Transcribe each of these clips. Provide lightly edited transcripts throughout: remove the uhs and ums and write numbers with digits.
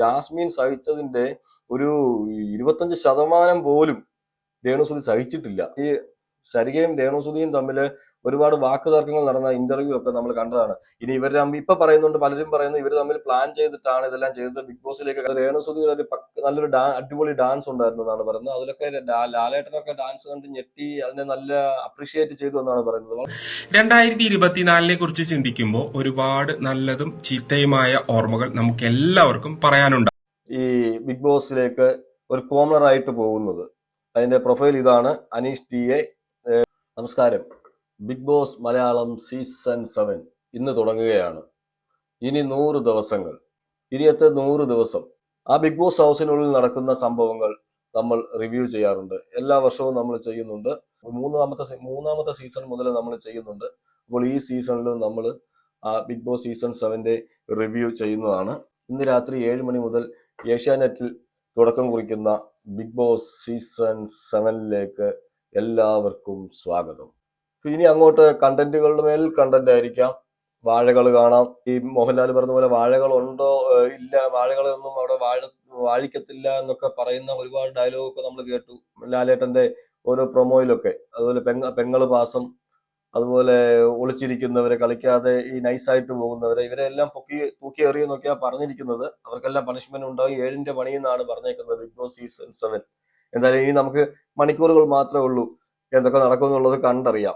Jasmine സഹിച്ചതിന്റെ ഒരു 25% പോലും രേണുസുതി സഹിച്ചിട്ടില്ല. ഈ സരികയും രേണുസുതിയും തമ്മിൽ ഒരുപാട് വാക്ക് തർക്കങ്ങൾ നടന്ന ഇന്റർവ്യൂ ഒക്കെ നമ്മൾ കണ്ടതാണ്. ഇനി ഇവർ ഇപ്പൊ പറയുന്നുണ്ട്, പലരും പറയുന്നു ഇവർ തമ്മിൽ പ്ലാൻ ചെയ്തിട്ടാണ് ഇതെല്ലാം ചെയ്തത്. ബിഗ് ബോസിലേക്ക് രേണുസുതിയുടെ ഒരു നല്ലൊരു അടിപൊളി ഡാൻസ് ഉണ്ടായിരുന്നു എന്നാണ് പറയുന്നത്. അതിലൊക്കെ ലാലേട്ടനൊക്കെ ഡാൻസ് കണ്ട് ഞെട്ടി അതിനെ നല്ല അപ്രീഷിയേറ്റ് ചെയ്തു എന്നാണ് പറയുന്നത്. 2024 കുറിച്ച് ചിന്തിക്കുമ്പോൾ ഒരുപാട് നല്ലതും ചീത്തയുമായ ഓർമ്മകൾ നമുക്ക് എല്ലാവർക്കും പറയാനുണ്ട്. ഈ ബിഗ് ബോസിലേക്ക് ഒരു കോമണർ ആയിട്ട് പോകുന്നത്, അതിന്റെ പ്രൊഫൈൽ ഇതാണ്. Aneesh T A. നമസ്കാരം. ബിഗ് ബോസ് മലയാളം സീസൺ 7 ഇന്ന് തുടങ്ങുകയാണ്. ഇനി 100 ദിവസങ്ങൾ, ഇനിയത്തെ 100 ദിവസം ആ ബിഗ് ബോസ് ഹൗസിനുള്ളിൽ നടക്കുന്ന സംഭവങ്ങൾ നമ്മൾ റിവ്യൂ ചെയ്യാറുണ്ട്. എല്ലാ വർഷവും നമ്മൾ ചെയ്യുന്നുണ്ട്. മൂന്നാമത്തെ സീസൺ മുതൽ നമ്മൾ ചെയ്യുന്നുണ്ട്. അപ്പോൾ ഈ സീസണിലും നമ്മൾ ആ ബിഗ് ബോസ് സീസൺ 7ന്റെ റിവ്യൂ ചെയ്യുന്നതാണ്. ഇന്ന് രാത്രി 7 മണി മുതൽ ഏഷ്യാനെറ്റിൽ തുടക്കം കുറിക്കുന്ന ബിഗ് ബോസ് സീസൺ 7ലേക്ക് എല്ലാവർക്കും സ്വാഗതം. ഇനി അങ്ങോട്ട് കണ്ടന്റുകളുടെ മേൽ കണ്ടന്റ് ആയിരിക്കാം. വാഴകൾ കാണാം. ഈ മോഹൻലാൽ പറഞ്ഞ പോലെ വാഴകൾ ഉണ്ടോ ഇല്ല, വാഴകളൊന്നും അവിടെ വാഴിക്കത്തില്ല എന്നൊക്കെ പറയുന്ന ഒരുപാട് ഡയലോഗൊക്കെ നമ്മൾ കേട്ടു ലാലേട്ടന്റെ ഓരോ പ്രൊമോയിലൊക്കെ. അതുപോലെ പെങ്ങള് പാസം, അതുപോലെ ഒളിച്ചിരിക്കുന്നവരെ, കളിക്കാതെ ഈ നൈസായിട്ട് പോകുന്നവരെ, ഇവരെല്ലാം തൂക്കി എറിയെന്നൊക്കെയാ പറഞ്ഞിരിക്കുന്നത്. അവർക്കെല്ലാം പണിഷ്മെന്റ് ഉണ്ടാവും. 7ന്റെ പണി എന്നാണ് പറഞ്ഞേക്കുന്നത് ബിഗ് ബോസ് സീസൺ 7. എന്തായാലും ഇനി നമുക്ക് മണിക്കൂറുകൾ മാത്രമേ ഉള്ളൂ എന്തൊക്കെ നടക്കുമെന്നുള്ളത് കണ്ടറിയാം.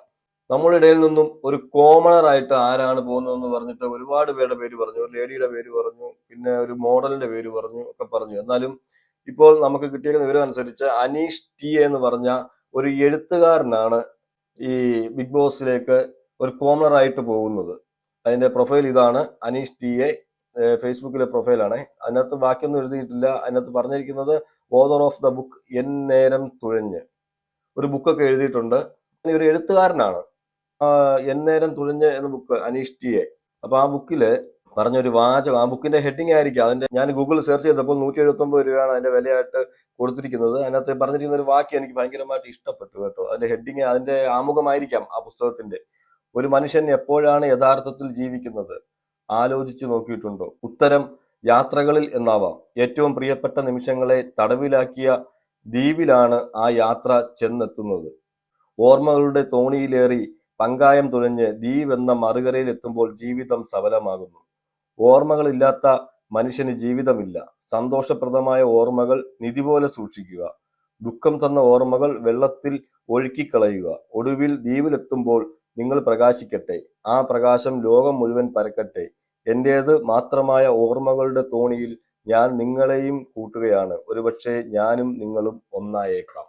നമ്മുടെ ഇടയിൽ നിന്നും ഒരു കോമണർ ആയിട്ട് ആരാണ് പോകുന്നതെന്ന് പറഞ്ഞിട്ട് ഒരുപാട് പേരുടെ പേര് പറഞ്ഞു. ഒരു ലേഡിയുടെ പേര് പറഞ്ഞു, പിന്നെ ഒരു മോഡലിന്റെ പേര് പറഞ്ഞു, ഒക്കെ പറഞ്ഞു. എന്നാലും ഇപ്പോൾ നമുക്ക് കിട്ടിയ വിവരം അനുസരിച്ച് അനീഷ് ടി എന്ന് പറഞ്ഞ ഒരു എഴുത്തുകാരനാണ് ഈ ബിഗ് ബോസിലേക്ക് ഒരു കോമണർ ആയിട്ട് പോകുന്നത്. അതിന്റെ പ്രൊഫൈൽ ഇതാണ്. അനീഷ് ടി എ, ഫേസ്ബുക്കിലെ പ്രൊഫൈലാണ്. അതിനകത്ത് ബാക്കിയൊന്നും എഴുതിയിട്ടില്ല. അതിനകത്ത് പറഞ്ഞിരിക്കുന്നത് author of the book En Neram Thuzhanju, ഒരു ബുക്കൊക്കെ എഴുതിയിട്ടുണ്ട്. ഒരു എഴുത്തുകാരനാണ്. എൻ നേരം തുഴഞ്ഞ് എന്ന ബുക്ക് അനീഷ് ടി എ. അപ്പൊ ആ ബുക്കില് പറഞ്ഞൊരു വാചകം, ആ ബുക്കിന്റെ ഹെഡിങ് ആയിരിക്കും. അതിന്റെ ഞാൻ ഗൂഗിളിൽ സെർച്ച് ചെയ്തപ്പോൾ 179 രൂപയാണ് അതിന്റെ വിലയായിട്ട് കൊടുത്തിരിക്കുന്നത്. അതിനകത്ത് പറഞ്ഞിരിക്കുന്ന ഒരു വാക്യം എനിക്ക് ഭയങ്കരമായിട്ട് ഇഷ്ടപ്പെട്ടു കേട്ടോ. അതിന്റെ ഹെഡിങ്, അതിന്റെ ആമുഖമായിരിക്കാം ആ പുസ്തകത്തിന്റെ. ഒരു മനുഷ്യൻ എപ്പോഴാണ് യഥാർത്ഥത്തിൽ ജീവിക്കുന്നത്? ആലോചിച്ചു നോക്കിയിട്ടുണ്ടോ? ഉത്തരം യാത്രകളിൽ എന്നാവാം. ഏറ്റവും പ്രിയപ്പെട്ട നിമിഷങ്ങളെ തടവിലാക്കിയ ദ്വീപിലാണ് ആ യാത്ര ചെന്നെത്തുന്നത്. ഓർമ്മകളുടെ തോണിയിലേറി പങ്കായം തുഴഞ്ഞ് ദ്വീപ് എന്ന മറുകരയിൽ എത്തുമ്പോൾ ജീവിതം സഫലമാകുന്നു. ഓർമ്മകളില്ലാത്ത മനുഷ്യന് ജീവിതമില്ല. സന്തോഷപ്രദമായ ഓർമ്മകൾ നിധി പോലെ സൂക്ഷിക്കുക. ദുഃഖം തന്ന ഓർമ്മകൾ വെള്ളത്തിൽ ഒഴുക്കിക്കളയുക. ഒടുവിൽ ദ്വീപിലെത്തുമ്പോൾ നിങ്ങൾ പ്രകാശിക്കട്ടെ. ആ പ്രകാശം ലോകം മുഴുവൻ പരക്കട്ടെ. എന്റേത് മാത്രമായ ഓർമ്മകളുടെ തോണിയിൽ ഞാൻ നിങ്ങളെയും കൂട്ടുകയാണ്. ഒരുപക്ഷെ ഞാനും നിങ്ങളും ഒന്നായേക്കാം.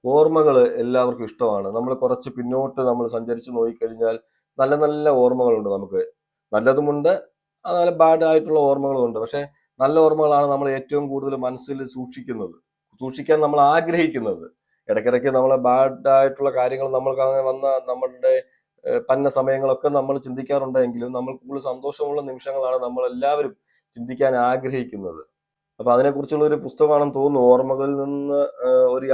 ഓർമ്മകൾ എല്ലാവർക്കും ഇഷ്ടമാണ്. നമ്മൾ കുറച്ച് പിന്നോട്ട് നമ്മൾ സഞ്ചരിച്ച് നോക്കിക്കഴിഞ്ഞാൽ നല്ല നല്ല ഓർമ്മകളുണ്ട്. നമുക്ക് നല്ലതുമുണ്ട്, നല്ല ബാഡ് ആയിട്ടുള്ള ഓർമ്മകളുമുണ്ട്. പക്ഷെ നല്ല ഓർമ്മകളാണ് നമ്മൾ ഏറ്റവും കൂടുതൽ മനസ്സിൽ സൂക്ഷിക്കാൻ നമ്മൾ ആഗ്രഹിക്കുന്നത്. ഇടയ്ക്കിടയ്ക്ക് നമ്മളെ ബാഡ് ആയിട്ടുള്ള കാര്യങ്ങൾ നമ്മൾക്ക് അങ്ങനെ വന്ന നമ്മളുടെ പന്ന സമയങ്ങളൊക്കെ നമ്മൾ ചിന്തിക്കാറുണ്ടെങ്കിലും നമ്മൾ കൂടുതൽ സന്തോഷമുള്ള നിമിഷങ്ങളാണ് നമ്മൾ എല്ലാവരും ചിന്തിക്കാൻ ആഗ്രഹിക്കുന്നത്. അപ്പൊ അതിനെക്കുറിച്ചുള്ള ഒരു പുസ്തകമാണെന്ന് തോന്നുന്നു. ഓർമ്മകളിൽ നിന്ന് ഒരു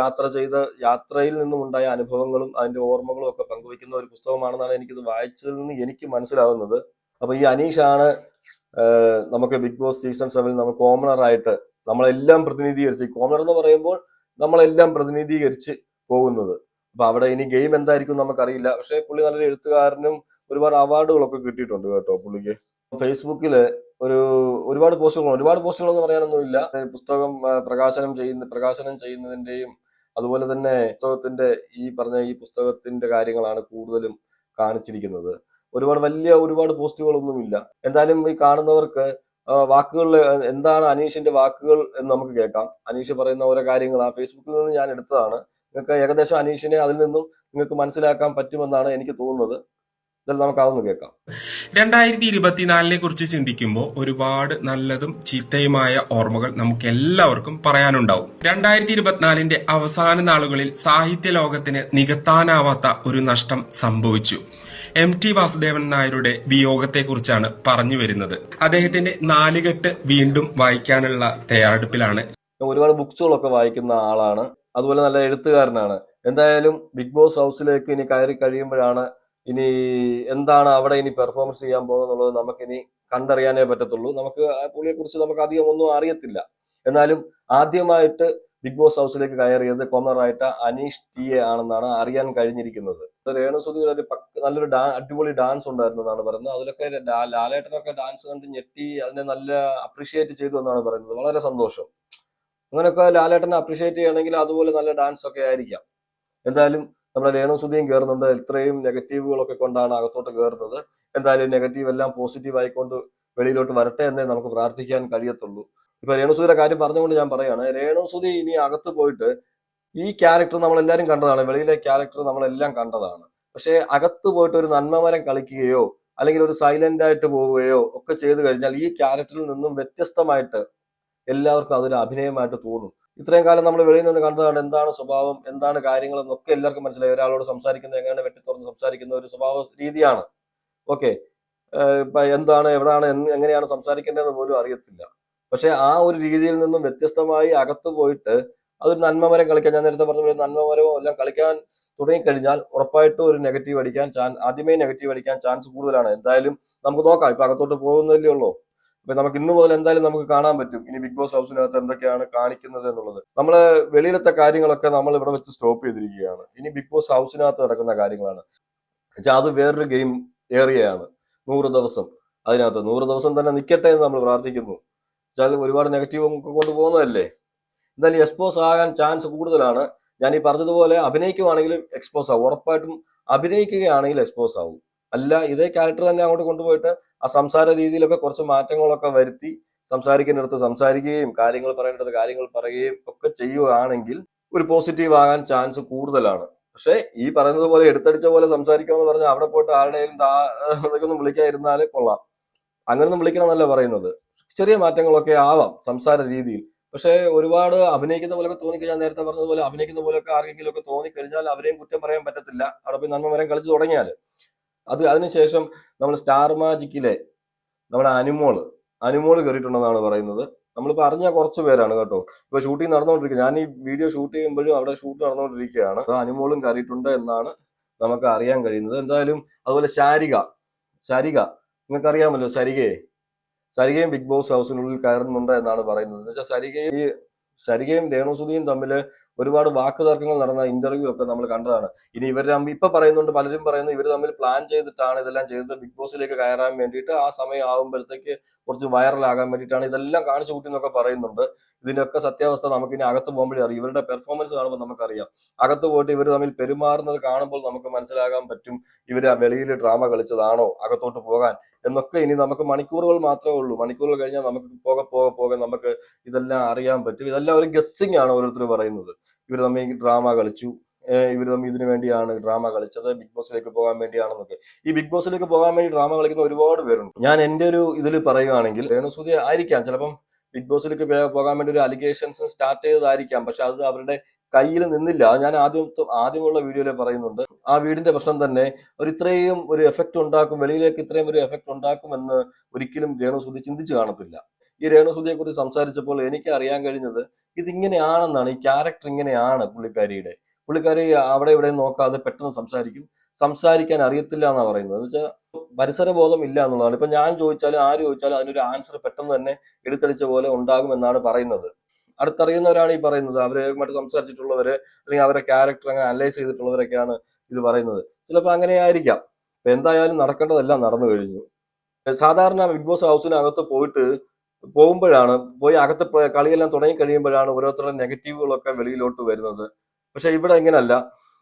യാത്രയിൽ നിന്നും ഉണ്ടായ അനുഭവങ്ങളും അതിന്റെ ഓർമ്മകളും ഒക്കെ പങ്കുവെക്കുന്ന ഒരു പുസ്തകമാണെന്നാണ് എനിക്കിത് വായിച്ചതിൽ നിന്ന് എനിക്ക് മനസ്സിലാവുന്നത്. അപ്പൊ ഈ അനീഷാണ് നമുക്ക് ബിഗ് ബോസ് സീസൺ 7 നമ്മൾ കോമണർ ആയിട്ട് നമ്മളെല്ലാം പ്രതിനിധീകരിച്ച്, കോമണർ എന്ന് പറയുമ്പോൾ നമ്മളെല്ലാം പ്രതിനിധീകരിച്ച് പോകുന്നത്. അപ്പൊ അവിടെ ഇനി ഗെയിം എന്തായിരിക്കും നമുക്കറിയില്ല. പക്ഷെ പുള്ളി നല്ലൊരു എഴുത്തുകാരനും ഒരുപാട് അവാർഡുകളൊക്കെ കിട്ടിയിട്ടുണ്ട് കേട്ടോ പുള്ളിക്ക്. ഫേസ്ബുക്കില് ഒരുപാട് പോസ്റ്റുകൾ എന്ന് പറയാനൊന്നുമില്ല. പുസ്തകം പ്രകാശനം ചെയ്യുന്നതിന്റെയും അതുപോലെ തന്നെ പുസ്തകത്തിന്റെ ഈ പുസ്തകത്തിന്റെ കാര്യങ്ങളാണ് കൂടുതലും കാണിച്ചിരിക്കുന്നത്. ഒരുപാട് പോസ്റ്റുകളൊന്നുമില്ല. എന്തായാലും ഈ കാണുന്നവർക്ക് വാക്കുകളിൽ എന്താണ് അനീഷിന്റെ വാക്കുകൾ എന്ന് നമുക്ക് കേൾക്കാം. അനീഷ് പറയുന്ന ഓരോ കാര്യങ്ങൾ ആ ഫേസ്ബുക്കിൽ നിന്ന് ഞാൻ എടുത്തതാണ്. നിങ്ങൾക്ക് ഏകദേശം അനീഷിനെ അതിൽ നിന്നും നിങ്ങൾക്ക് മനസ്സിലാക്കാൻ പറ്റുമെന്നാണ് എനിക്ക് തോന്നുന്നത്. നമുക്കാവുന്നു കേൾക്കാം. 2024 കുറിച്ച് ചിന്തിക്കുമ്പോൾ ഒരുപാട് നല്ലതും ചീത്തയുമായ ഓർമ്മകൾ നമുക്ക് എല്ലാവർക്കും പറയാനുണ്ടാവും. 2024 അവസാന നാളുകളിൽ സാഹിത്യ ലോകത്തിന് നികത്താനാവാത്ത ഒരു നഷ്ടം സംഭവിച്ചു. MT വാസുദേവൻ നായരുടെ വിയോഗത്തെക്കുറിച്ചാണ് പറഞ്ഞു വരുന്നത്. അദ്ദേഹത്തിന്റെ നാലുകെട്ട് വീണ്ടും വായിക്കാനുള്ള തയ്യാറെടുപ്പിലാണ്. ഒരുപാട് ബുക്സുകളൊക്കെ വായിക്കുന്ന ആളാണ്. അതുപോലെ നല്ല എഴുത്തുകാരനാണ്. എന്തായാലും ബിഗ് ബോസ് ഹൗസിലേക്ക് ഇനി കയറി കഴിയുമ്പോഴാണ് ഇനി എന്താണ് അവിടെ ഇനി പെർഫോമൻസ് ചെയ്യാൻ പോകുന്നുള്ളത് നമുക്കിനി കണ്ടറിയാനേ പറ്റത്തുള്ളൂ. നമുക്ക് ആ പുള്ളിയെ കുറിച്ച് നമുക്ക് അധികം ഒന്നും അറിയത്തില്ല. എന്നാലും ആദ്യമായിട്ട് ബിഗ് ബോസ് ഹൗസിലേക്ക് കയറിയത് കോമണറായിട്ട് അനീഷ് ടി എ ആണെന്നാണ് അറിയാൻ കഴിഞ്ഞിരിക്കുന്നത്. രേണുസുധിയുടെ ഒരു നല്ലൊരു അടിപൊളി ഡാൻസ് ഉണ്ടായിരുന്നു എന്നാണ് പറയുന്നത്. അതിലൊക്കെ ലാലേട്ടനൊക്കെ ഡാൻസ് കണ്ട് ഞെട്ടി അതിനെ നല്ല അപ്രീഷിയേറ്റ് ചെയ്തു എന്നാണ് പറയുന്നത്. വളരെ സന്തോഷം. അങ്ങനെയൊക്കെ ലാലേട്ടനെ അപ്രീഷിയേറ്റ് ചെയ്യണമെങ്കിൽ അതുപോലെ നല്ല ഡാൻസ് ഒക്കെ ആയിരിക്കാം. എന്തായാലും നമ്മുടെ രേണുസുധിയും കയറുന്നുണ്ട്. ഇത്രയും നെഗറ്റീവുകളൊക്കെ കൊണ്ടാണ് അകത്തോട്ട് കയറുന്നത്. എന്തായാലും നെഗറ്റീവ് എല്ലാം പോസിറ്റീവ് ആയിക്കൊണ്ട് വെളിയിലോട്ട് വരട്ടെ എന്നേ നമുക്ക് പ്രാർത്ഥിക്കാൻ കഴിയത്തുള്ളൂ. ഇപ്പൊ രേണുസുധിയുടെ കാര്യം പറഞ്ഞുകൊണ്ട് ഞാൻ പറയാണ്, രേണുസുധി ഇനി അകത്ത് പോയിട്ട് ഈ ക്യാരക്ടർ നമ്മളെല്ലാരും കണ്ടതാണ്, വെളിയിലെ ക്യാരക്ടർ നമ്മളെല്ലാം കണ്ടതാണ്. പക്ഷെ അകത്ത് പോയിട്ട് ഒരു നന്മമരം കളിക്കുകയോ അല്ലെങ്കിൽ ഒരു സൈലന്റ് ആയിട്ട് പോവുകയോ ഒക്കെ ചെയ്തു കഴിഞ്ഞാൽ ഈ ക്യാരക്ടറിൽ നിന്നും വ്യത്യസ്തമായിട്ട് എല്ലാവർക്കും അതൊരു അഭിനയമായിട്ട് തോന്നും. ഇത്രയും കാലം നമ്മൾ വെളിയിൽ നിന്ന് കണ്ടതാണ് എന്താണ് സ്വഭാവം, എന്താണ് കാര്യങ്ങൾ എന്നൊക്കെ എല്ലാവർക്കും മനസ്സിലായി. ഒരാളോട് സംസാരിക്കുന്നത് എങ്ങനെയാണ് വെട്ടിത്തുറന്ന് സംസാരിക്കുന്ന ഒരു സ്വഭാവ രീതിയാണ്. ഓക്കെ, ഇപ്പൊ എന്താണ് എവിടാണ് എങ്ങനെയാണ് സംസാരിക്കേണ്ടതെന്ന് പോലും അറിയത്തില്ല. പക്ഷെ ആ ഒരു രീതിയിൽ നിന്നും വ്യത്യസ്തമായി അകത്ത് പോയിട്ട് അതൊരു നന്മമരം കളിക്കാൻ, ഞാൻ നേരത്തെ പറഞ്ഞ പോലെ നന്മമരമോ എല്ലാം കളിക്കാൻ തുടങ്ങിക്കഴിഞ്ഞാൽ ഉറപ്പായിട്ടും ഒരു നെഗറ്റീവ് അടിക്കാൻ ആദ്യമേ നെഗറ്റീവ് അടിക്കാൻ ചാൻസ് കൂടുതലാണ്. എന്തായാലും നമുക്ക് നോക്കാം. ഇപ്പൊ അകത്തോട്ട് പോകുന്നതല്ലേ ഉള്ളൂ. അപ്പൊ നമുക്ക് ഇന്ന് മുതൽ എന്തായാലും നമുക്ക് കാണാൻ പറ്റും ഇനി ബിഗ് ബോസ് ഹൗസിനകത്ത് എന്തൊക്കെയാണ് കാണിക്കുന്നത് എന്നുള്ളത്. നമ്മള് വെളിയിലത്തെ കാര്യങ്ങളൊക്കെ നമ്മൾ ഇവിടെ വെച്ച് സ്റ്റോപ്പ് ചെയ്തിരിക്കുകയാണ്. ഇനി ബിഗ് ബോസ് ഹൗസിനകത്ത് നടക്കുന്ന കാര്യങ്ങളാണ്. അത് വേറൊരു ഗെയിം ഏറിയയാണ്. 100 ദിവസം, അതിനകത്ത് 100 ദിവസം തന്നെ നിൽക്കട്ടെ എന്ന് നമ്മൾ പ്രാർത്ഥിക്കുന്നു. ഒരുപാട് നെഗറ്റീവ് കൊണ്ട് പോകുന്നതല്ലേ. എന്തായാലും എക്സ്പോസ് ആകാൻ ചാൻസ് കൂടുതലാണ്. ഞാൻ ഈ പറഞ്ഞതുപോലെ അഭിനയിക്കുവാണെങ്കിലും എക്സ്പോസ് ആവും. ഉറപ്പായിട്ടും അഭിനയിക്കുകയാണെങ്കിൽ എക്സ്പോസ് ആവും. അല്ല ഇതേ ക്യാരക്ടർ തന്നെ അങ്ങോട്ട് കൊണ്ടുപോയിട്ട് ആ സംസാര രീതിയിലൊക്കെ കുറച്ച് മാറ്റങ്ങളൊക്കെ വരുത്തി സംസാരിക്കുന്നിടത്ത് സംസാരിക്കുകയും കാര്യങ്ങൾ പറയേണ്ടത് കാര്യങ്ങൾ പറയുകയും ഒക്കെ ചെയ്യുകയാണെങ്കിൽ ഒരു പോസിറ്റീവ് ആകാൻ ചാൻസ് കൂടുതലാണ്. പക്ഷെ ഈ പറയുന്നത് പോലെ എടുത്തടിച്ച പോലെ സംസാരിക്കാമെന്ന് പറഞ്ഞാൽ അവിടെ പോയിട്ട് ആരുടെയും ഒന്നും വിളിക്കാതിരുന്നാല് കൊള്ളാം. അങ്ങനൊന്നും വിളിക്കണം എന്നല്ല പറയുന്നത്. ചെറിയ മാറ്റങ്ങളൊക്കെ ആവാം സംസാര രീതിയിൽ. പക്ഷെ ഒരുപാട് അഭിനയിക്കുന്ന പോലെയൊക്കെ തോന്നിക്കഴിഞ്ഞാൽ, നേരത്തെ പറഞ്ഞതുപോലെ അഭിനയിക്കുന്ന പോലെയൊക്കെ ആർക്കെങ്കിലും ഒക്കെ തോന്നിക്കഴിഞ്ഞാൽ അവരെയും കുറ്റം പറയാൻ പറ്റത്തില്ല. അവിടെ പോയി നന്മ വരാൻ കളിച്ചു തുടങ്ങിയാൽ അതിനുശേഷം നമ്മൾ സ്റ്റാർ മാജിക്കിലെ നമ്മുടെ അനുമോള് കയറിയിട്ടുണ്ടെന്നാണ് പറയുന്നത്. നമ്മളിപ്പോ അറിഞ്ഞ കുറച്ച് പേരാണ് കേട്ടോ. ഇപ്പൊ ഷൂട്ടിംഗ് നടന്നുകൊണ്ടിരിക്കുക. ഞാൻ ഈ വീഡിയോ ഷൂട്ട് ചെയ്യുമ്പോഴും അവിടെ ഷൂട്ട് നടന്നുകൊണ്ടിരിക്കുകയാണ്. അനുമോളും കയറിയിട്ടുണ്ട് എന്നാണ് നമുക്ക് അറിയാൻ കഴിയുന്നത്. എന്തായാലും അതുപോലെ ശാരിക നിങ്ങൾക്ക് അറിയാമല്ലോ, സരികയും ബിഗ് ബോസ് ഹൗസിനുള്ളിൽ കയറുന്നുണ്ട് എന്നാണ് പറയുന്നത്. എന്ന് വെച്ചാൽ സരികയും രേണുസുധിയും തമ്മിൽ ഒരുപാട് വാക്ക് തർക്കങ്ങൾ നടന്ന ഇന്റർവ്യൂ ഒക്കെ നമ്മൾ കണ്ടതാണ്. ഇനി ഇവർ ഇപ്പൊ പറയുന്നുണ്ട്, പലരും പറയുന്നു ഇവർ തമ്മിൽ പ്ലാൻ ചെയ്തിട്ടാണ് ഇതെല്ലാം ചെയ്തത്, ബിഗ് ബോസിലേക്ക് കയറാൻ വേണ്ടിയിട്ട് ആ സമയം ആകുമ്പോഴത്തേക്ക് കുറച്ച് വൈറലാകാൻ വേണ്ടിയിട്ടാണ് ഇതെല്ലാം കാണിച്ചു കൂട്ടിന്നൊക്കെ പറയുന്നുണ്ട്. ഇതിന്റെയൊക്കെ സത്യാവസ്ഥ നമുക്ക് ഇനി അകത്ത് പോകുമ്പോഴേ അറിയാം. ഇവരുടെ പെർഫോമൻസ് കാണുമ്പോൾ നമുക്കറിയാം. അകത്ത് പോയിട്ട് ഇവർ തമ്മിൽ പെരുമാറുന്നത് കാണുമ്പോൾ നമുക്ക് മനസ്സിലാകാൻ പറ്റും ഇവർ ആ വെളിയിൽ ഡ്രാമ കളിച്ചതാണോ അകത്തോട്ട് പോകാൻ എന്നൊക്കെ. ഇനി നമുക്ക് മണിക്കൂറുകൾ മാത്രമേ ഉള്ളൂ. മണിക്കൂറുകൾ കഴിഞ്ഞാൽ നമുക്ക് പോകെ നമുക്ക് ഇതെല്ലാം അറിയാൻ പറ്റും. ഇതെല്ലാം ഒരു ഗസ്സിംഗ് ആണ് ഓരോരുത്തർ പറയുന്നത്. ഇവർ തമ്മിൽ ഡ്രാമ കളിച്ചു, ഇവർ തമ്മിൽ ഇതിനു വേണ്ടിയാണ് ഡ്രാമ കളിച്ചത്, ബിഗ് ബോസിലേക്ക് പോകാൻ വേണ്ടിയാണെന്നൊക്കെ. ഈ ബിഗ് ബോസിലേക്ക് പോകാൻ വേണ്ടി ഡ്രാമ കളിക്കുന്ന ഒരുപാട് പേരുണ്ട്. ഞാൻ എന്റെ ഒരു ഇതിൽ പറയുകയാണെങ്കിൽ രേണുസുതി ആയിരിക്കാം ചിലപ്പം ബിഗ് ബോസിലേക്ക് പോകാൻ വേണ്ടി ഒരു അലിഗേഷൻസ് സ്റ്റാർട്ട് ചെയ്തതായിരിക്കാം. പക്ഷെ അത് അവരുടെ കയ്യിൽ നിന്നില്ല. അത് ഞാൻ ആദ്യമുള്ള വീഡിയോയിൽ പറയുന്നുണ്ട്. ആ വീടിന്റെ പ്രശ്നം തന്നെ ഇത്രയും ഒരു എഫക്റ്റ് ഉണ്ടാക്കും, വെളിയിലേക്ക് ഇത്രയും ഒരു എഫക്റ്റ് ഉണ്ടാക്കുമെന്ന് ഒരിക്കലും രേണുസുതി ചിന്തിച്ചു കാണത്തില്ല. ഈ രേണുസുതിയെ കുറിച്ച് സംസാരിച്ചപ്പോൾ എനിക്ക് അറിയാൻ കഴിഞ്ഞത് ഇതിങ്ങനെയാണെന്നാണ്. ഈ ക്യാരക്ടർ ഇങ്ങനെയാണ് പുള്ളിക്കാരി അവിടെ ഇവിടെ നോക്കാതെ പെട്ടെന്ന് സംസാരിക്കാൻ അറിയത്തില്ല എന്നാണ് പറയുന്നത്. എന്ന് വെച്ചാൽ പരിസര ബോധം ഇല്ല എന്നുള്ളതാണ്. ഇപ്പൊ ഞാൻ ചോദിച്ചാലും ആര് ചോദിച്ചാലും അതിനൊരു ആൻസർ പെട്ടെന്ന് തന്നെ എടുത്തടിച്ച പോലെ ഉണ്ടാകും എന്നാണ് പറയുന്നത്. അടുത്തറിയുന്നവരാണ് ഈ പറയുന്നത്. അവരുമായിട്ട് സംസാരിച്ചിട്ടുള്ളവര് അല്ലെങ്കിൽ അവരുടെ ക്യാരക്ടർ അങ്ങനെ അനലൈസ് ചെയ്തിട്ടുള്ളവരൊക്കെയാണ് ഇത് പറയുന്നത്. ചിലപ്പോൾ അങ്ങനെ ആയിരിക്കാം. ഇപ്പൊ എന്തായാലും നടക്കേണ്ടതെല്ലാം നടന്നു കഴിഞ്ഞു. സാധാരണ ബിഗ് ബോസ് ഹൗസിനകത്ത് പോയി അകത്ത് കളിയെല്ലാം തുടങ്ങി കഴിയുമ്പോഴാണ് ഓരോരുത്തരുടെ നെഗറ്റീവുകളൊക്കെ വെളിയിലോട്ട് വരുന്നത്. പക്ഷെ ഇവിടെ ഇങ്ങനല്ല.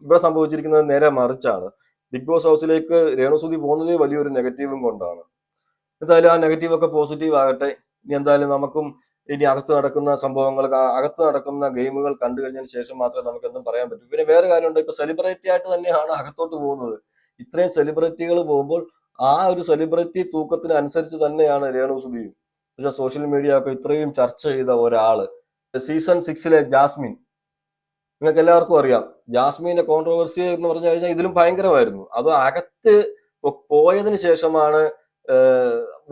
ഇവിടെ സംഭവിച്ചിരിക്കുന്നത് നേരെ മറിച്ചാണ്. ബിഗ് ബോസ് ഹൗസിലേക്ക് രേണുസുതി പോകുന്നതേ വലിയൊരു നെഗറ്റീവും കൊണ്ടാണ്. എന്തായാലും ആ നെഗറ്റീവ് ഒക്കെ പോസിറ്റീവ് ആകട്ടെ. ഇനി എന്തായാലും നമുക്കും ഇനി അകത്ത് നടക്കുന്ന സംഭവങ്ങൾ, അകത്ത് നടക്കുന്ന ഗെയിമുകൾ കണ്ടു കഴിഞ്ഞതിന് ശേഷം മാത്രമേ നമുക്ക് എന്തും പറയാൻ പറ്റൂ. പിന്നെ വേറെ കാര്യമുണ്ട്, ഇപ്പൊ സെലിബ്രിറ്റി ആയിട്ട് തന്നെയാണ് അകത്തോട്ട് പോകുന്നത്. ഇത്രയും സെലിബ്രിറ്റികൾ പോകുമ്പോൾ ആ ഒരു സെലിബ്രിറ്റി തൂക്കത്തിന് അനുസരിച്ച് തന്നെയാണ് രേണുസുതിയും. പക്ഷെ സോഷ്യൽ മീഡിയ ഒക്കെ ഇത്രയും ചർച്ച ചെയ്ത ഒരാള് സീസൺ 6 ജാസ്മിൻ, നിങ്ങൾക്ക് എല്ലാവർക്കും അറിയാം. ജാസ്മിന്റെ കോൺട്രവേഴ്സി എന്ന് പറഞ്ഞു കഴിഞ്ഞാൽ ഇതിലും ഭയങ്കരമായിരുന്നു. അത് അകത്ത് പോയതിനു ശേഷമാണ്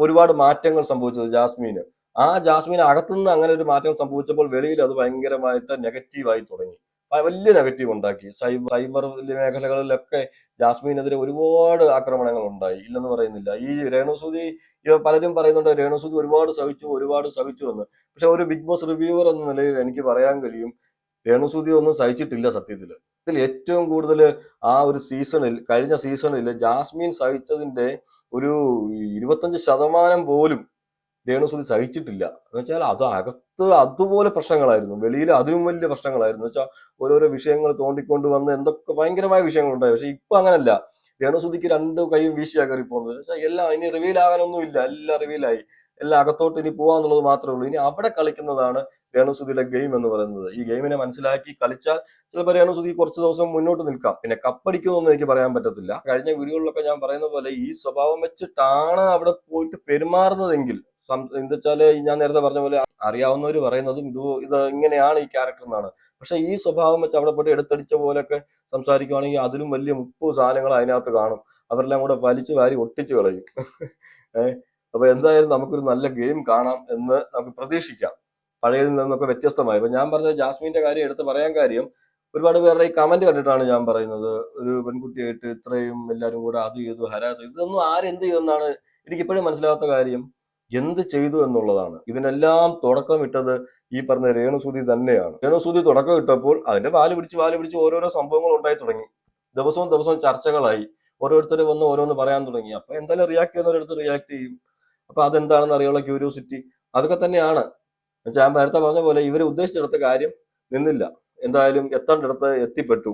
ഒരുപാട് മാറ്റങ്ങൾ സംഭവിച്ചത് ജാസ്മിന്. ആ ജാസ്മിന് അകത്തുനിന്ന് അങ്ങനെ ഒരു മാറ്റം സംഭവിച്ചപ്പോൾ വെളിയിൽ അത് ഭയങ്കരമായിട്ട് നെഗറ്റീവായി തുടങ്ങി. വലിയ നെഗറ്റീവ് ഉണ്ടാക്കി. സൈബർ മേഖലകളിലൊക്കെ ജാസ്മിനെതിരെ ഒരുപാട് ആക്രമണങ്ങൾ ഉണ്ടായി, ഇല്ലെന്ന് പറയുന്നില്ല. ഈ രേണുസുതി പലരും പറയുന്നുണ്ട് രേണുസുതി ഒരുപാട് സഹിച്ചു എന്ന്. പക്ഷെ ഒരു ബിഗ് ബോസ് റിവ്യൂവർ എന്ന നിലയിൽ എനിക്ക് പറയാൻ കഴിയും, രേണുസുതി ഒന്നും സഹിച്ചിട്ടില്ല സത്യത്തിൽ. ഇതിൽ ഏറ്റവും കൂടുതൽ ആ ഒരു സീസണിൽ, കഴിഞ്ഞ സീസണിൽ ജാസ്മിൻ സഹിച്ചതിന്റെ ഒരു 25% പോലും രേണുസുതി സഹിച്ചിട്ടില്ല. എന്ന് വെച്ചാൽ അത് അകത്ത് അതുപോലെ പ്രശ്നങ്ങളായിരുന്നു, വെളിയിൽ അതിനും വലിയ പ്രശ്നങ്ങളായിരുന്നു. എന്ന് വെച്ചാൽ ഓരോരോ വിഷയങ്ങൾ തോണ്ടിക്കൊണ്ട് വന്ന് എന്തൊക്കെ ഭയങ്കരമായ വിഷയങ്ങളുണ്ടായി. പക്ഷെ ഇപ്പൊ അങ്ങനല്ല. രേണുസുതിക്ക് രണ്ട് കൈയും വീശിയാ കയറി പോകുന്നത്. വെച്ചാൽ എല്ലാം ഇനി റിവീൽ ആകാനൊന്നും ഇല്ല, എല്ലാം റിവീലായി, എല്ലാം അകത്തോട്ട് ഇനി പോവാന്നുള്ളത് മാത്രമേ ഉള്ളൂ. ഇനി അവിടെ കളിക്കുന്നതാണ് രേണുസുതിയുടെ ഗെയിം എന്ന് പറയുന്നത്. ഈ ഗെയിമിനെ മനസ്സിലാക്കി കളിച്ചാൽ ചിലപ്പോൾ രേണുസുതി കുറച്ച് ദിവസം മുന്നോട്ട് നിൽക്കാം. പിന്നെ കപ്പടിക്കുമെന്ന് എനിക്ക് പറയാൻ പറ്റത്തില്ല. കഴിഞ്ഞ വീഡിയോകളിലൊക്കെ ഞാൻ പറയുന്ന പോലെ ഈ സ്വഭാവം വെച്ചിട്ടാണ് അവിടെ പോയിട്ട് പെരുമാറുന്നതെങ്കിൽ, എന്താ വെച്ചാല് ഞാൻ നേരത്തെ പറഞ്ഞ പോലെ അറിയാവുന്നവർ പറയുന്നതും ഇത് ഇങ്ങനെയാണ് ഈ ക്യാരക്ടർ എന്നാണ്. പക്ഷെ ഈ സ്വഭാവം വെച്ച് അവിടെ പോയിട്ട് എടുത്തടിച്ച പോലെയൊക്കെ സംസാരിക്കുവാണെങ്കിൽ അതിലും വലിയ 30 സാധനങ്ങൾ അതിനകത്ത് കാണും. അവരെല്ലാം കൂടെ വലിച്ചു വാരി ഒട്ടിച്ചു കളയും. അപ്പൊ എന്തായാലും നമുക്കൊരു നല്ല ഗെയിം കാണാം എന്ന് നമുക്ക് പ്രതീക്ഷിക്കാം, പഴയതിൽ നിന്നൊക്കെ വ്യത്യസ്തമായി. ഇപ്പൊ ഞാൻ പറഞ്ഞ ജാസ്മിന്റെ കാര്യം എടുത്ത് പറയാൻ കാര്യം, ഒരുപാട് പേരുടെ ഈ കമന്റ് കണ്ടിട്ടാണ് ഞാൻ പറയുന്നത്. ഒരു പെൺകുട്ടിയായിട്ട് ഇത്രയും എല്ലാവരും കൂടെ അത് ചെയ്തു, ഹരാസ്, ഇതൊന്നും ആരെന്ത് ചെയ്തെന്നാണ് എനിക്കിപ്പോഴും മനസ്സിലാകാത്ത കാര്യം. എന്ത് ചെയ്തു എന്നുള്ളതാണ്. ഇതിനെല്ലാം തുടക്കം ഇട്ടത് ഈ പറഞ്ഞ രേണുസുതി തന്നെയാണ്. രേണുസുതി തുടക്കം ഇട്ടപ്പോൾ അതിന്റെ വാല് പിടിച്ച് ഓരോരോ സംഭവങ്ങൾ ഉണ്ടായി തുടങ്ങി. ദിവസവും ചർച്ചകളായി, ഓരോരുത്തർ വന്ന് ഓരോന്ന് പറയാൻ തുടങ്ങി. അപ്പൊ എന്തായാലും റിയാക്ട് ചെയ്യുന്നവരടുത്ത് റിയാക്ട് ചെയ്യും. അപ്പൊ അതെന്താണെന്ന് അറിയാനുള്ള ക്യൂരിയോസിറ്റി അതൊക്കെ തന്നെയാണ്. എന്നുവെച്ചാൽ ഞാൻ നേരത്തെ പറഞ്ഞ പോലെ ഇവർ ഉദ്ദേശിച്ചെടുത്ത കാര്യം നിന്നില്ല. എന്തായാലും എത്തേണ്ടിടത്ത് എത്തിപ്പെട്ടു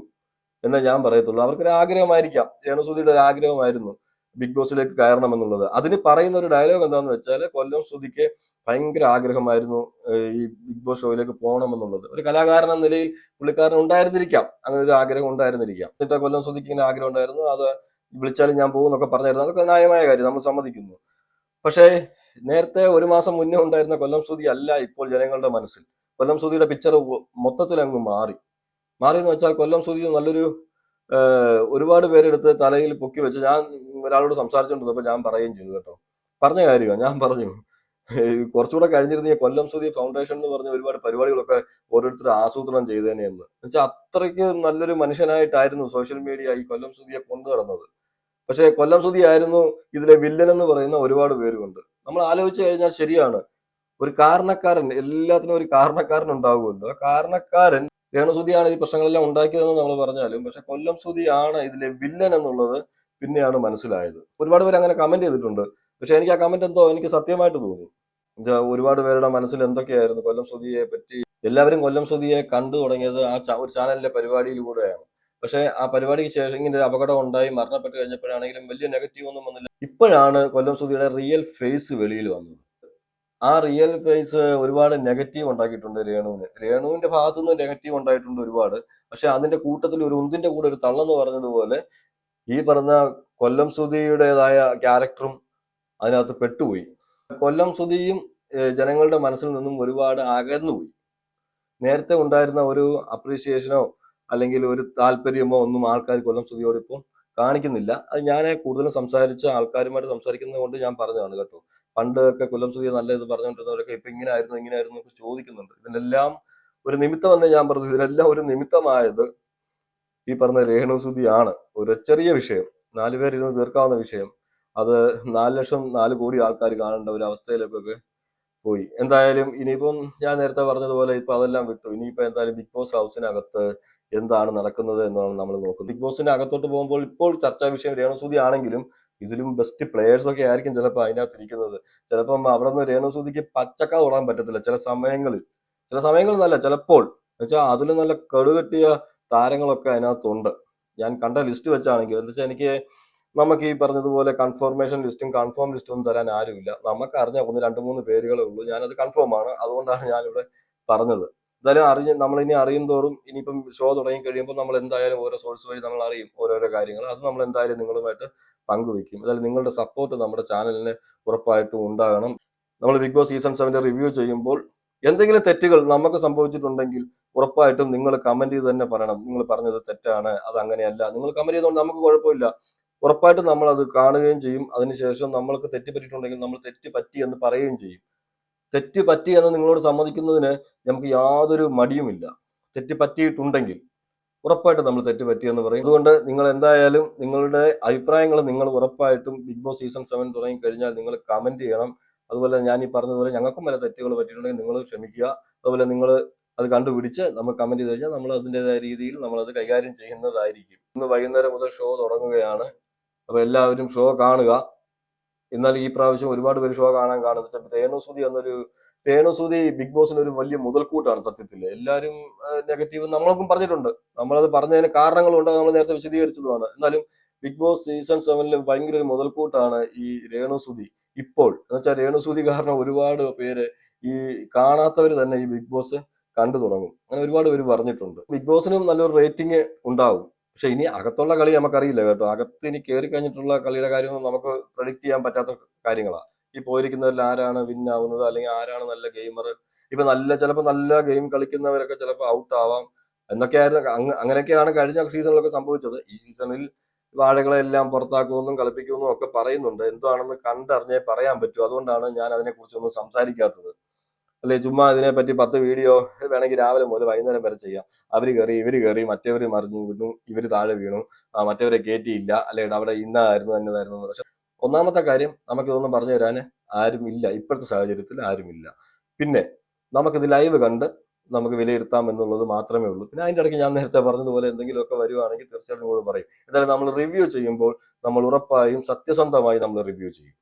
എന്നേ ഞാൻ പറയത്തുള്ളൂ. അവർക്കൊരു ആഗ്രഹമായിരിക്കാം, രേണുസുതിയുടെ ഒരു ആഗ്രഹമായിരുന്നു ബിഗ് ബോസിലേക്ക് കയറണം എന്നുള്ളത്. അതിന് പറയുന്ന ഒരു ഡയലോഗ് എന്താണെന്ന് വെച്ചാൽ, കൊല്ലം സുതിക്ക് ഭയങ്കര ആഗ്രഹമായിരുന്നു ഈ ബിഗ് ബോസ് ഷോയിലേക്ക് പോകണം എന്നുള്ളത്. ഒരു കലാകാരൻ എന്ന നിലയിൽ പുള്ളിക്കാരൻ ഉണ്ടായിരുന്നിരിക്കാം, അങ്ങനെ ഒരു ആഗ്രഹം ഉണ്ടായിരുന്നിരിക്കാം. എന്നിട്ട് കൊല്ലം സുതിക്ക് ഇങ്ങനെ ആഗ്രഹം ഉണ്ടായിരുന്നു, അത് വിളിച്ചാലും ഞാൻ പോകുന്നൊക്കെ പറഞ്ഞായിരുന്നു. അതൊക്കെ ന്യായമായ കാര്യം, നമ്മൾ സമ്മതിക്കുന്നു. പക്ഷേ നേരത്തെ ഒരു മാസം മുന്നേ ഉണ്ടായിരുന്ന കൊല്ലം സുതി അല്ല ഇപ്പോൾ ജനങ്ങളുടെ മനസ്സിൽ. കൊല്ലം സുതിയുടെ പിക്ചർ മൊത്തത്തിൽ അങ്ങ് മാറി എന്ന് വെച്ചാൽ, കൊല്ലം സുതി നല്ലൊരു ഒരുപാട് പേരെടുത്ത് തലയിൽ പൊക്കി വെച്ച്, ഞാൻ ഒരാളോട് സംസാരിച്ചുകൊണ്ടിരുന്നപ്പോൾ ഞാൻ പറയുകയും ചെയ്തു കേട്ടോ, പറഞ്ഞ കാര്യമാണ് ഞാൻ പറഞ്ഞു, കുറച്ചുകൂടെ കഴിഞ്ഞിരുന്ന ഈ കൊല്ലം സുതി ഫൗണ്ടേഷൻ എന്ന് പറഞ്ഞ ഒരുപാട് പരിപാടികളൊക്കെ ഓരോരുത്തർ ആസൂത്രണം ചെയ്തേനെ എന്ന് വെച്ചാൽ, അത്രയ്ക്ക് നല്ലൊരു മനുഷ്യനായിട്ടായിരുന്നു സോഷ്യൽ മീഡിയ ഈ കൊല്ലം സുതിയെ കൊണ്ടു നടന്നത്. പക്ഷേ കൊല്ലം സുതി ആയിരുന്നു ഇതിലെ വില്ലൻ എന്ന് പറയുന്ന ഒരുപാട് പേരുണ്ട്. നമ്മൾ ആലോചിച്ച് കഴിഞ്ഞാൽ ശരിയാണ്, ഒരു കാരണക്കാരൻ, എല്ലാത്തിനും ഒരു കാരണക്കാരൻ ഉണ്ടാവുമല്ലോ. ആ കാരണക്കാരൻ രേണുസുതിയാണ് ഈ പ്രശ്നങ്ങളെല്ലാം ഉണ്ടാക്കിയതെന്ന് നമ്മൾ പറഞ്ഞാലും, പക്ഷെ കൊല്ലം സുതിയാണ് ഇതിലെ വില്ലൻ എന്നുള്ളത് പിന്നെയാണ് മനസ്സിലായത്. ഒരുപാട് പേര് അങ്ങനെ കമന്റ് ചെയ്തിട്ടുണ്ട്. പക്ഷെ എനിക്ക് ആ കമന്റ് എന്തോ എനിക്ക് സത്യമായിട്ട് തോന്നി. ഒരുപാട് പേരുടെ മനസ്സിൽ എന്തൊക്കെയായിരുന്നു കൊല്ലം സുതിയെ പറ്റി. എല്ലാവരും കൊല്ലം സുതിയെ കണ്ടു തുടങ്ങിയത് ഒരു ചാനലിലെ പരിപാടിയിലൂടെയാണ്. പക്ഷെ ആ പരിപാടിക്ക് ശേഷം ഇങ്ങനെ ഒരു അപകടം ഉണ്ടായി മരണപ്പെട്ട് കഴിഞ്ഞപ്പോഴാണെങ്കിലും വലിയ നെഗറ്റീവ് ഒന്നും വന്നില്ല. ഇപ്പോഴാണ് കൊല്ലം സുതിയുടെ റിയൽ ഫേസ് വെളിയിൽ വന്നത്. ആ റിയൽ ഫേസ് ഒരുപാട് നെഗറ്റീവ് ഉണ്ടാക്കിയിട്ടുണ്ട് രേണുവിന്റെ ഭാഗത്തുനിന്ന് നെഗറ്റീവ് ഉണ്ടായിട്ടുണ്ട് ഒരുപാട്. പക്ഷെ അതിന്റെ കൂട്ടത്തിൽ ഒരു ഉന്തിന്റെ കൂടെ ഒരു തള്ളെന്ന് പറഞ്ഞതുപോലെ ഈ പറഞ്ഞ കൊല്ലം സുതിയുടേതായ ക്യാരക്ടറും അതിനകത്ത് പെട്ടുപോയി. കൊല്ലം സുതിയും ജനങ്ങളുടെ മനസ്സിൽ നിന്നും ഒരുപാട് അകന്നുപോയി. നേരത്തെ ഉണ്ടായിരുന്ന ഒരു അപ്രീസിയേഷനോ അല്ലെങ്കിൽ ഒരു താല്പര്യമോ ഒന്നും ആൾക്കാർ കൊല്ലം സുതിയോട് ഇപ്പം കാണിക്കുന്നില്ല. അത് ഞാൻ കൂടുതലും സംസാരിച്ച ആൾക്കാരുമായിട്ട് സംസാരിക്കുന്നത് കൊണ്ട് ഞാൻ പറഞ്ഞതാണ് കേട്ടോ. പണ്ടൊക്കെ കൊല്ലം സുതിയെ നല്ല ഇത് പറഞ്ഞുകൊണ്ടിരുന്നവരൊക്കെ ഇപ്പൊ ഇങ്ങനെയായിരുന്നു ഒക്കെ ചോദിക്കുന്നുണ്ട്. ഇതിനെല്ലാം ഒരു നിമിത്തം എന്ന് ഞാൻ പറഞ്ഞു. ഇതിനെല്ലാം ഒരു നിമിത്തമായത് ഈ പറഞ്ഞ രേണുസുതിയാണ്. ഒരു ചെറിയ വിഷയം, 4 പേരിരുന്ന് തീർക്കാവുന്ന വിഷയം, അത് 4 ലക്ഷം 4 കോടി ആൾക്കാർ കാണേണ്ട ഒരു അവസ്ഥയിലേക്കൊക്കെ പോയി. എന്തായാലും ഇനിയിപ്പം ഞാൻ നേരത്തെ പറഞ്ഞതുപോലെ ഇപ്പൊ അതെല്ലാം വിട്ടു. ഇനിയിപ്പോ എന്തായാലും ബിഗ് ബോസ് ഹൗസിനകത്ത് എന്താണ് നടക്കുന്നത് എന്നാണ് നമ്മൾ നോക്കുന്നത്. ബിഗ് ബോസിന്റെ അകത്തോട്ട് പോകുമ്പോൾ ഇപ്പോൾ ചർച്ചാ വിഷയം രേണുസുതി ആണെങ്കിലും ഇതിലും ബെസ്റ്റ് പ്ലേയേഴ്സ് ഒക്കെ ആയിരിക്കും ചിലപ്പോൾ അതിനകത്ത് ഇരിക്കുന്നത്. ചിലപ്പം അവിടെ നിന്ന് രേണുസുതിക്ക് പച്ചക്ക തൊടാൻ പറ്റത്തില്ല ചില സമയങ്ങളിൽ നല്ല ചിലപ്പോൾ. എന്നുവെച്ചാൽ അതിലും നല്ല കടുകെട്ടിയ താരങ്ങളൊക്കെ അതിനകത്തുണ്ട്. ഞാൻ കണ്ട ലിസ്റ്റ് വെച്ചാണെങ്കിൽ എന്താ വെച്ചാൽ, എനിക്ക് നമുക്ക് ഈ പറഞ്ഞതുപോലെ കൺഫർമേഷൻ ലിസ്റ്റും കൺഫേം ലിസ്റ്റും ഒന്നും തരാൻ ആരുമില്ല. നമുക്ക് അറിഞ്ഞ 1-2-3 പേരുകളേ ഉള്ളൂ. ഞാനത് കൺഫേം ആണ്, അതുകൊണ്ടാണ് ഞാനിവിടെ പറഞ്ഞത്. എന്തായാലും നമ്മളിനി അറിയും തോറും ഇനിയിപ്പം ഷോ തുടങ്ങി കഴിയുമ്പോൾ നമ്മൾ എന്തായാലും ഓരോ സോഴ്സ് വഴി നമ്മൾ അറിയും ഓരോരോ കാര്യങ്ങൾ. അത് നമ്മൾ എന്തായാലും നിങ്ങളുമായിട്ട് പങ്കുവെക്കും. എന്തായാലും നിങ്ങളുടെ സപ്പോർട്ട് നമ്മുടെ ചാനലിന് ഉറപ്പായിട്ടും ഉണ്ടാകണം. നമ്മൾ ബിഗ് ബോസ് സീസൺ 7 റിവ്യൂ ചെയ്യുമ്പോൾ എന്തെങ്കിലും തെറ്റുകൾ നമുക്ക് സംഭവിച്ചിട്ടുണ്ടെങ്കിൽ ഉറപ്പായിട്ടും നിങ്ങൾ കമന്റ് ചെയ്ത് തന്നെ പറയണം. നിങ്ങൾ പറഞ്ഞത് തെറ്റാണ്, അത് അങ്ങനെയല്ല. നിങ്ങൾ കമന്റ് ചെയ്തുകൊണ്ട് നമുക്ക് കുഴപ്പമില്ല. ഉറപ്പായിട്ടും നമ്മൾ അത് കാണുകയും ചെയ്യും. അതിനുശേഷം നമ്മൾക്ക് തെറ്റ് പറ്റിയിട്ടുണ്ടെങ്കിൽ നമ്മൾ തെറ്റ് പറ്റി എന്ന് പറയുകയും ചെയ്യും. തെറ്റ് പറ്റി എന്ന് നിങ്ങളോട് സമ്മതിക്കുന്നതിന് നമുക്ക് യാതൊരു മടിയുമില്ല. തെറ്റ് പറ്റിയിട്ടുണ്ടെങ്കിൽ ഉറപ്പായിട്ടും നമ്മൾ തെറ്റ് പറ്റിയെന്ന് പറയും. അതുകൊണ്ട് നിങ്ങൾ എന്തായാലും നിങ്ങളുടെ അഭിപ്രായങ്ങൾ നിങ്ങൾ ഉറപ്പായിട്ടും ബിഗ് ബോസ് സീസൺ 7 തുടങ്ങി കഴിഞ്ഞാൽ നിങ്ങൾ കമന്റ് ചെയ്യണം. അതുപോലെ ഞാൻ ഈ പറഞ്ഞതുപോലെ ഞങ്ങൾക്കും പല തെറ്റുകൾ പറ്റിയിട്ടുണ്ടെങ്കിൽ നിങ്ങൾ ക്ഷമിക്കുക. അതുപോലെ നിങ്ങൾ അത് കണ്ടുപിടിച്ച് നമ്മൾ കമന്റ് ചെയ്ത് കഴിഞ്ഞാൽ നമ്മൾ അതിൻ്റെതായ രീതിയിൽ നമ്മളത് കൈകാര്യം ചെയ്യുന്നതായിരിക്കും. ഇന്ന് വൈകുന്നേരം മുതൽ ഷോ തുടങ്ങുകയാണ്. അപ്പോൾ എല്ലാവരും ഷോ കാണുക. എന്നാൽ ഈ പ്രാവശ്യം ഒരുപാട് പേര് ഷോ കാണാൻ കാണുന്നത് രേണുസുതി ബിഗ് ബോസിന് ഒരു വലിയ മുതൽക്കൂട്ടാണ് സത്യത്തിൽ. എല്ലാവരും നെഗറ്റീവ് നമ്മൾക്കും പറഞ്ഞിട്ടുണ്ട്. നമ്മളത് പറഞ്ഞതിന് കാരണങ്ങളുണ്ട്, നമ്മൾ നേരത്തെ വിശദീകരിച്ചതുമാണ്. എന്നാലും ബിഗ് ബോസ് സീസൺ 7 ഭയങ്കര ഒരു മുതൽക്കൂട്ടാണ് ഈ രേണുസുതി. ഇപ്പോൾ എന്ന് വെച്ചാൽ രേണുസുതി കാരണം ഒരുപാട് പേര് ഈ കാണാത്തവർ തന്നെ ഈ ബിഗ് ബോസ് കണ്ടു തുടങ്ങും. അങ്ങനെ ഒരുപാട് പേര് പറഞ്ഞിട്ടുണ്ട്. ബിഗ് ബോസിനും നല്ലൊരു റേറ്റിംഗ് ഉണ്ടാവും. പക്ഷെ ഇനി അകത്തുള്ള കളി നമുക്കറിയില്ല കേട്ടോ. അകത്ത് ഇനി കയറി കഴിഞ്ഞിട്ടുള്ള കളിയുടെ കാര്യമൊന്നും നമുക്ക് പ്രഡിക്റ്റ് ചെയ്യാൻ പറ്റാത്ത കാര്യങ്ങളാണ്. ഈ പോയിരിക്കുന്നവരിൽ ആരാണ് വിൻ ആവുന്നത്, അല്ലെങ്കിൽ ആരാണ് നല്ല ഗെയിമർ. ഇപ്പൊ ചിലപ്പോൾ നല്ല ഗെയിം കളിക്കുന്നവരൊക്കെ ചിലപ്പോൾ ഔട്ട് ആവാം എന്നൊക്കെയായിരുന്നു. അങ്ങനെയൊക്കെയാണ് കഴിഞ്ഞ സീസണിലൊക്കെ സംഭവിച്ചത്. ഈ സീസണിൽ വാഴകളെ എല്ലാം പുറത്താക്കുമെന്നും കളിപ്പിക്കുമെന്നും ഒക്കെ പറയുന്നുണ്ട്. എന്താണെന്ന് കണ്ടറിഞ്ഞേ പറയാൻ പറ്റൂ. അതുകൊണ്ടാണ് ഞാൻ അതിനെക്കുറിച്ചൊന്നും സംസാരിക്കാത്തത്. അല്ലെ ചുമ്മാ ഇതിനെപ്പറ്റി 10 വീഡിയോ വേണമെങ്കിൽ രാവിലെ മുതൽ വൈകുന്നേരം വരെ ചെയ്യാം. അവര് കയറി, ഇവര് കയറി, മറ്റവര് മറിഞ്ഞു വീണു, ഇവര് താഴെ വീണു, മറ്റവരെ കയറ്റിയില്ല, അല്ലെങ്കിൽ അവിടെ ഇന്നതായിരുന്നു എന്നതായിരുന്നു. പക്ഷെ ഒന്നാമത്തെ കാര്യം നമുക്കിതൊന്നും പറഞ്ഞു തരാൻ ആരുമില്ല. ഇപ്പോഴത്തെ സാഹചര്യത്തിൽ ആരുമില്ല. പിന്നെ നമുക്കിത് ലൈവ് കണ്ട് നമുക്ക് വിലയിരുത്താം എന്നുള്ളത് മാത്രമേ ഉള്ളൂ. പിന്നെ അതിൻ്റെ ഇടയ്ക്ക് ഞാൻ നേരത്തെ പറഞ്ഞതുപോലെ എന്തെങ്കിലുമൊക്കെ വരുവാണെങ്കിൽ തീർച്ചയായിട്ടും നിങ്ങൾ പറയും. എന്തായാലും നമ്മൾ റിവ്യൂ ചെയ്യുമ്പോൾ നമ്മൾ ഉറപ്പായും സത്യസന്ധമായി നമ്മൾ റിവ്യൂ ചെയ്യും.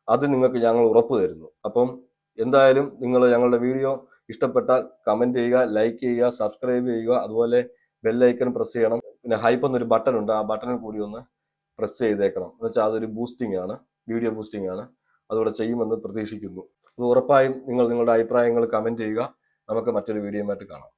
അത് നിങ്ങൾക്ക് ഞങ്ങൾ ഉറപ്പ് തരുന്നു. അപ്പം എന്തായാലും നിങ്ങൾ ഞങ്ങളുടെ വീഡിയോ ഇഷ്ടപ്പെട്ടാൽ കമന്റ് ചെയ്യുക, ലൈക്ക് ചെയ്യുക, സബ്സ്ക്രൈബ് ചെയ്യുക. അതുപോലെ ബെല്ലൈക്കൺ പ്രസ് ചെയ്യണം. പിന്നെ ഹൈപ്പ് എന്നൊരു ബട്ടൺ ഉണ്ട്, ആ ബട്ടണിൽ കൂടി ഒന്ന് പ്രസ് ചെയ്തേക്കണം. എന്ന് വെച്ചാൽ അതൊരു ബൂസ്റ്റിംഗ് ആണ്, വീഡിയോ ബൂസ്റ്റിംഗ് ആണ്. അതുകൂടെ ചെയ്യുമെന്ന് പ്രതീക്ഷിക്കുന്നു. അപ്പോൾ ഉറപ്പായും നിങ്ങൾ നിങ്ങളുടെ അഭിപ്രായങ്ങൾ കമന്റ് ചെയ്യുക. നമുക്ക് മറ്റൊരു വീഡിയോയുമായിട്ട് കാണാം.